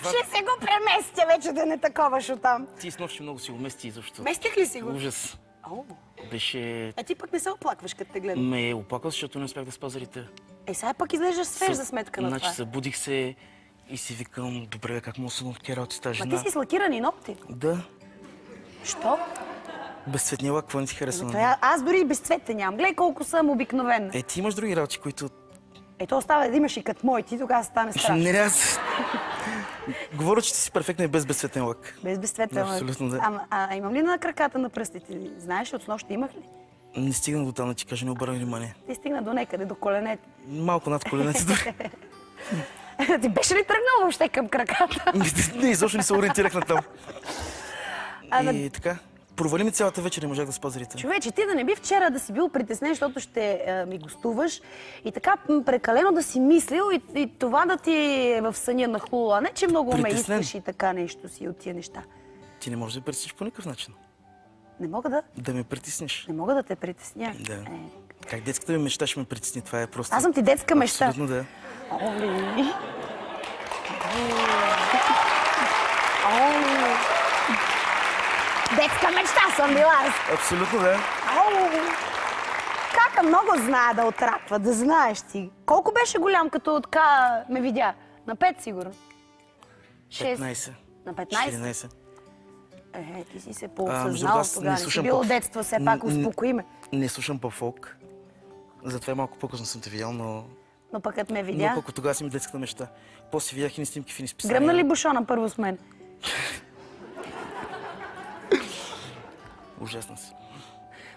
Ще се го преместя вече да не таковаш оттам. Ти с нощи много си го мести, защото... Местих ли си го? Ужас. Беше... А ти пък не се оплакваш, като те гледам. Ме оплакал, защото не успях да спазя рита. Сега пък изглеждаш свеж за сметка на това. Значи събудих се и си викам, добре, как мога да съм в тия работи с тази жена? Ма ти си с лакирани ногти? Да. Що? Безцветния лак, какво не ти харесва? Аз дори и безцветен нямам. Гледай колко съм обикновена. Ти имаш други работи, които... Ето остава да имаш и като моите, тогава стане страшно. Не, аз... Говоря, че ти си перфектна и без безцветен лак. Без безцветен лак. Абсолютно, да. Имам ли на краката на пръстите? Знаеш, от снощи имах ли? Не стигна до там, да ти кажа, не обърнах внимание. Ти стигна до некъде, до коленете. Малко над коленете дори. Ти беше ли тръгнал въобще към краката? Не, изобщо не се ориентирах на там. И така, провали ми цялата вечер, не можах да спазя рита. Човече, ти да не би вчера да си бил притеснен, защото ще ми гостуваш и така прекалено да си мислил и това да ти е в съня нахлуло, а не че много ме искаш и така нещо си от тия неща. Ти не можеш да притесниш по никакъв начин. Не мога да? Да ме притесниш. Не мога да те притесня. Да. Как детската ми мечта ще ме притесни, това е просто... Аз съм ти детска мечта. Абсолютно да. Детска мечта съм била аз. Абсолютно да. Кака много знае да отрапва, да знаеш ти. Колко беше голям, като така ме видя? На 5 сигурно. 15. На 15? 14. Ти си се поосъзнал тогава. Не си бил детство, все пак успокои ме. Не слушам по-фолк. Затова малко по-късно съм те видял, но... Но пък като ме видя... Но пък тогава си ми детската мечта. После видях и ни снимки в едни списания. Гръмна ли бушона първо с мен? Ужасна си.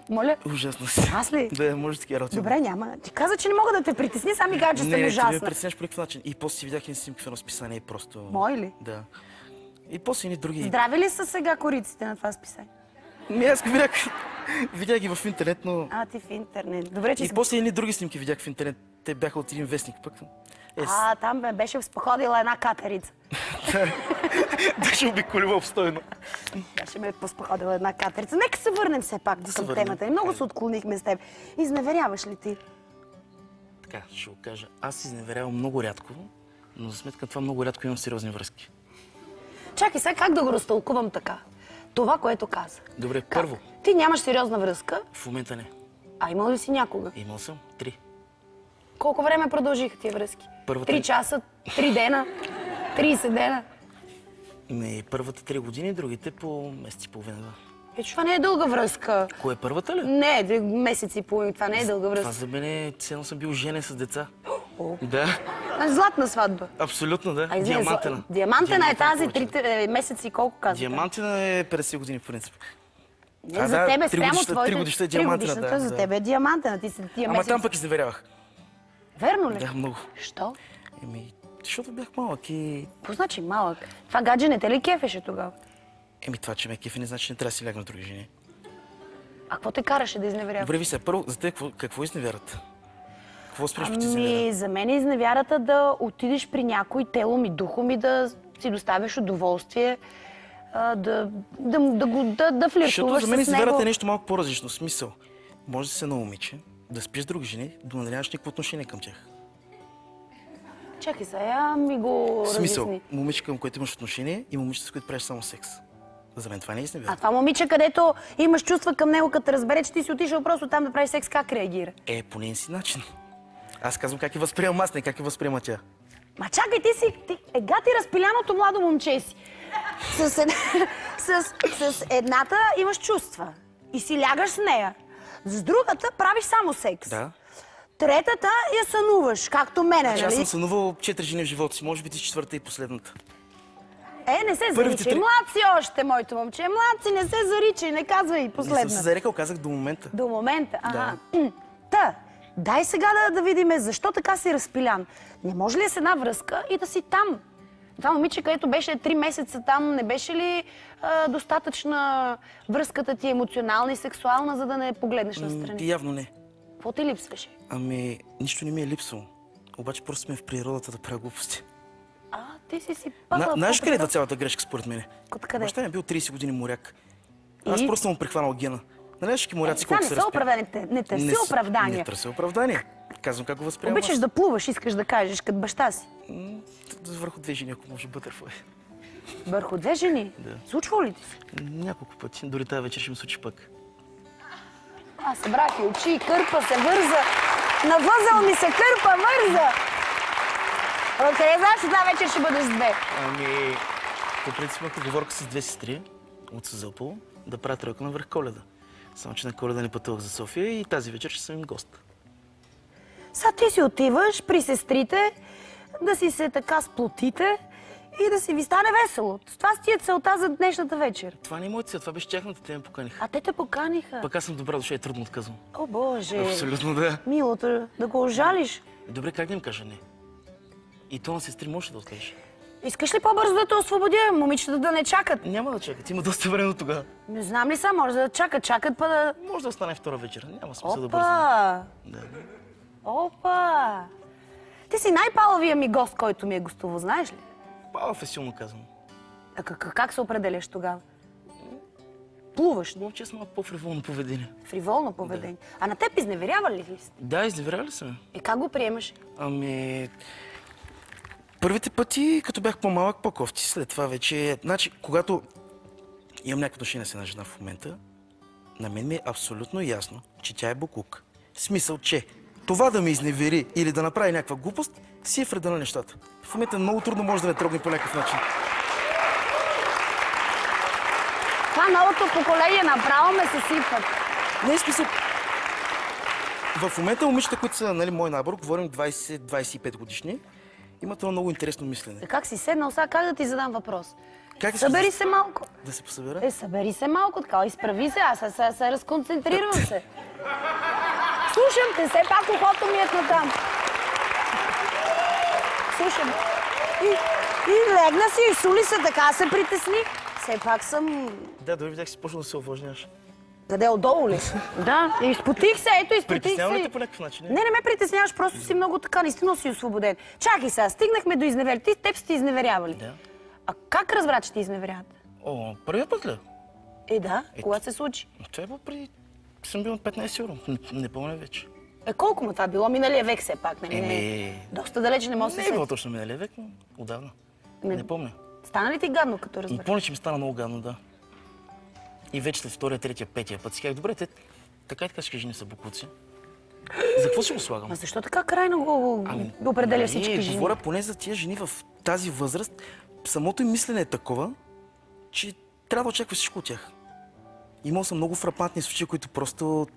Моля? Ужасна си. Аз ли? Да, може такива работи. Добре, няма. Ти каза, че не мога да те притесни, сам ми кажа, че съм ужасна. Не, ти ме притесняваш по никакъв начин. И после си видях едни снимки в едно списание и просто... Мои ли? Да. И после едни други... Здрави ли са сега кориците на това списание? Не, аз видях ги в интернет, но... Ти в интернет. Добре, че и после едни други снимки видях в интернет. Те бяха от един вестник пък. Там беше споходила една катерица. Беше обиколила обстойно. Беше ме поспоходила една катерица. Нека се върнем все пак към темата. Много се отклонихме с теб. Изневеряваш ли ти? Така, ще го кажа. Аз изневерявам много рядко, но за сметка това много рядко имам сериозни връзки. Чакай сега, как да го разтълкувам така? Това, което каза. Добре, първо. Ти нямаш сериозна връзка? В момента не. Имал ли си някога? Имал съм 3. Колко време продължиха тия връзки? Първата... 3 часа, 3 дена, 30 дена? Първата 3 години, другите по месец и половина. Това не е дълга връзка. Кое е първата ли? Не, месец и половина. Това не е дълга връзка. Това за мен е, ценно съм бил женен с деца. Да. Златна сватба. Абсолютно, да. Диамантена. Диамантена е тази 3 месеца и колко казвате? Диамантена е 50 години, в принцип. Не, за тебе спрямо твоите... 3 годишта е диамантена, да. За тебе е диамантена. Ти си тия месеци... Ама там пък изневерявах. Верно ли? Да, много. Що? Защото бях малък и... Какво значи малък? Това гадже не те ли кефеше тогава? Това, че ме кефи, не значи не трябва да си лягна на други жени. А какво те караше да изневеряваш? Добре, ви се, първо, за те какво изневярат? Какво спреш, че ти изневярат? За мен е изневярата да отидеш при някой телом и духом и да си доставяш удоволствие, да флиртуваш с него. Защото за мен изневярата е нещо малко по-различно. Смисъл. Може да се на момиче, да спиш с други жени, да не нямаш никакво отношение към тях. Чакай сега, ми го разясни. Смисъл, момиче, към което имаш отношение и момиче, с което правиш само секс. За мен това не е изневяра. А това момиче, където имаш чувства към него, като разбере, че ти си отишъл просто там да правиш секс, как реагира? По нейн си начин. Аз казвам как я възприемам аз, не как я възприема тя. Ма чакай, ти разпиляното младо момче си. С едната имаш чувства и си лягаш с нея. С другата правиш само секс. Да. Третата я сънуваш, както мене, нали? Аз съм сънувал 4 жени в живота си, може би ти четвърта и последната. Не се заричай. Млад си още, моето момче. Млад си, не се заричай, не казвай последната. Не съм се зарекал, казах до момента. До момента, ага. Да. Дай сега да видим защо така си разпилян. Не може ли с една връзка и да си там? Това момиче, където беше 3 месеца там, не беше ли достатъчна връзката ти емоционална и сексуална, за да не погледнеш настрани? Явно не. Какво ти липсваше? Нищо не ми е липсвало. Обаче просто сме в природата да правя глупости. Ти си пъхла... Знаеш къде е цялата грешка според мен? Откъде? Баща ми е бил 30 години моряк. Аз просто съм му прихванал гена. Нали всички моряци колко се разпият? Не търси оправдания. Не търси оправдания. Казвам как го възприемам. Обичаш да плуваш, искаш да кажеш, като баща си. Върху 2 жени, ако може бътърфлай. Върху 2 жени? Да. Случва ли ти се? Няколко пъти. Дори тази вечер ще ми случи пък. Аз събрах и очи, кърпа се върза. На възъл ми се кърпа, върза. Откъде знаеш, че тази вечер ще бъдеш с 2? Ами, по принцип имах договорка с 2 сестри от Созопол да правя тройка на върх Коледа. Само че на Коледа не пътувах за София и тази вечер ще съм им гост. Сега ти си отиваш при сестрите, да си се така сплотите и да си ви стане весело. Това си е целта за днешната вечер. Това не е моя цел, това беше тяхната, те ме поканиха. А те те поканиха? Пък аз съм добра душа и трудно отказвам. О, Боже! Абсолютно да. Милото, да го ожалиш. Добре, как да им кажа не? И то на сестри може да откажеш. Искаш ли по-бързо да те освободя? Момичета да не чакат. Няма да чакат, има доста време от тогава. Не знам ли са, може да чакат, чакат па да... Може да остане втора вечер, няма смисъл да Опа! бързам. Да. Опа! Ти си най-палавия ми гост, който ми е гостувал, знаеш ли? Палав е силно казвам. А как се определяш тогава? Плуваш? Момче с малко по-фриволно поведение. Фриволно поведение. А на теб изневерява ли сте? Да, изневеряли са ме. Как го приемаш? Ами... Първите пъти, като бях по-малък, по-кофти. След това вече... Значи, когато имам някакво отношение с една жена в момента, на мен ми е абсолютно ясно, че тя е букук. В смисъл, че това да ме изневери или да направи някаква глупост, си е вреда на нещата. В момента много трудно може да ме трогне по някакъв начин. Това новото поколение направо ме се сипват. Не е смисъл. В момента момичета, които са, нали, мой набор, говорим 20-25 годишни, имат едно много интересно мислене. Как си седнал сега, как да ти задам въпрос? Как Събери се малко. Да се посъбера? Събери се малко, така, изправи се, аз се разконцентрирам се. Слушам те, все пак ухото ми е натам. Слушам. И легна си, и сули се, така се притесни. Все пак съм... Да, дори видях си почна да се увлажняваш. Къде, отдолу ли? Да, изпотих се, ето изпотих се. Притеснява ли те по някакъв начин? Не ме притесняваш, просто си много така, наистина си освободен. Чакай сега, стигнахме до изневери. Теб си изневерявали. Да. А как разбра, че ти изневеряват? О, първият път ли? Да, кога се случи? Това е преди... Съм бил на 15 евро. Не помня вече. Колко му това било? Миналия век все пак, нали? Доста далече не може да се Не е било точно миналия век, но отдавна. Не помня. Стана ли ти гадно, като разбрах? Помня, че ми стана много гадно, да. И вече след втория, третия, петия път си казах, добре, те така и така ще жени са букуци. За какво ще го слагам? А защо така крайно го определя всички жени? Говоря поне за тия жени в тази възраст. Самото им мислене е такова, че трябва да очаква всичко от тях. Имал съм много фрапантни случаи, които просто...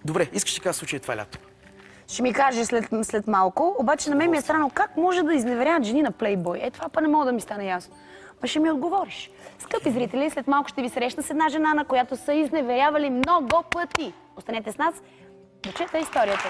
Добре, искаш да кажа случай това лято. Ще ми кажеш след малко, обаче на мен ми е странно как може да изневеряват жени на плейбой. Това па не мога да ми стане ясно. Па ще ми отговориш. Скъпи зрители, след малко ще ви срещна с една жена, на която са изневерявали много пъти. Останете с нас, да чета историята.